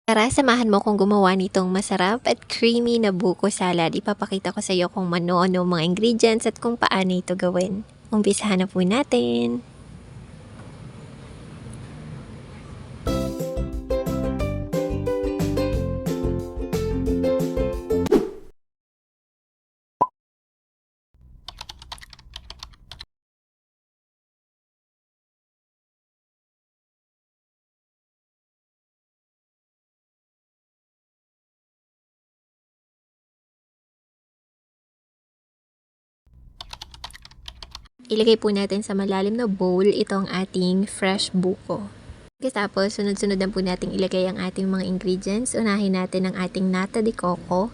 Tara, samahan mo kong gumawa nitong masarap at creamy na buko salad. Ipapakita ko sa iyo kung ano-ano mga ingredients at kung paano ito gawin. Umpisahan na po natin. Ilagay po natin sa malalim na bowl itong ating fresh buko. Tapos, sunod-sunod na po natin ilagay ang ating mga ingredients. Unahin natin ang ating nata de coco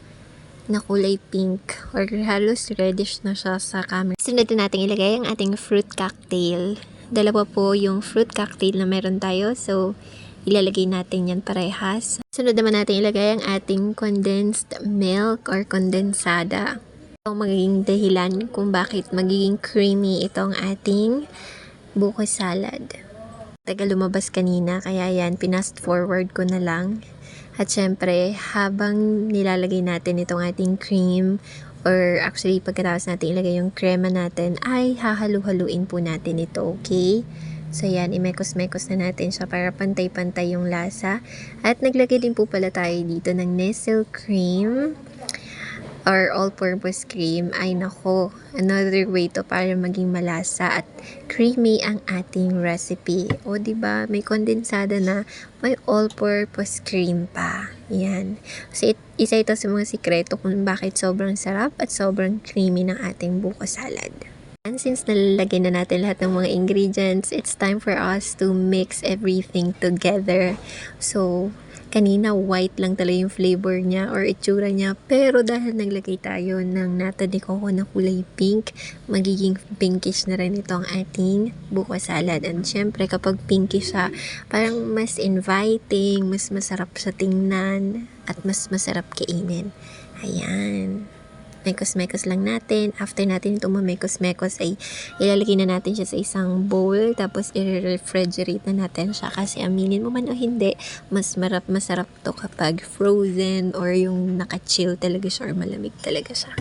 na kulay pink or halos reddish na siya sa camera. Sunod na natin ilagay ang ating fruit cocktail. Dalawa po yung fruit cocktail na meron tayo. So, ilalagay natin yan parehas. Sunod naman natin ilagay ang ating condensed milk or kondensada. Ang magiging dahilan kung bakit magiging creamy itong ating buko salad. Tagal lumabas kanina, kaya yan, pinast forward ko na lang. At syempre, habang nilalagay natin itong ating cream, or actually pagkatapos natin ilagay yung crema natin, ay hahalu-haluin po natin ito, okay? So yan, imekos-mekos na natin siya para pantay-pantay yung lasa. At naglagay din po pala tayo dito ng Nestle cream or all-purpose cream. Ay nako, another way to para maging malasa at creamy ang ating recipe. O diba, may kondensada na, may all-purpose cream pa. Yan. So isa ito sa mga sikreto kung bakit sobrang sarap at sobrang creamy ng ating buko salad. And since nalalagay na natin lahat ng mga ingredients, it's time for us to mix everything together. So, kanina white lang talaga yung flavor niya or itsura niya, pero dahil naglagay tayo ng nata de coco na kulay pink, magiging pinkish na rin ito ang ating buko salad. And syempre kapag pinkish siya, parang mas inviting, mas masarap sa tingnan at mas masarap kainin. Ayan, mekos-mekos lang natin. After natin ito mamekos-mekos ay ilalagay na natin siya sa isang bowl, tapos i-refrigerate na natin siya kasi aminin mo man o hindi, masarap to kapag frozen or yung naka-chill talaga siya or malamig talaga siya.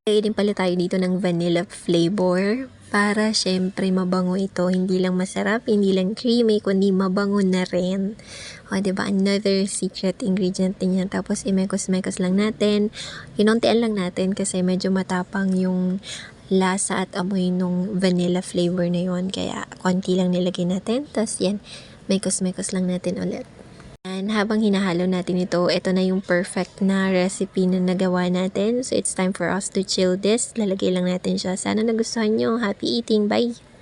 Lagay din pala tayo dito ng vanilla flavor para syempre mabango ito. Hindi lang masarap, hindi lang creamy, kundi mabango na rin. O, diba? Another secret ingredient din yan. Tapos, imekos-mekos lang natin. Kinontian lang natin kasi medyo matapang yung lasa at amoy nung vanilla flavor na yon. Kaya, konti lang nilagay natin. Tapos, yan, mekos-mekos lang natin ulit. And habang hinahalo natin ito na yung perfect na recipe na nagawa natin. So, it's time for us to chill this. Lalagay lang natin siya. Sana nagustuhan nyo. Happy eating. Bye!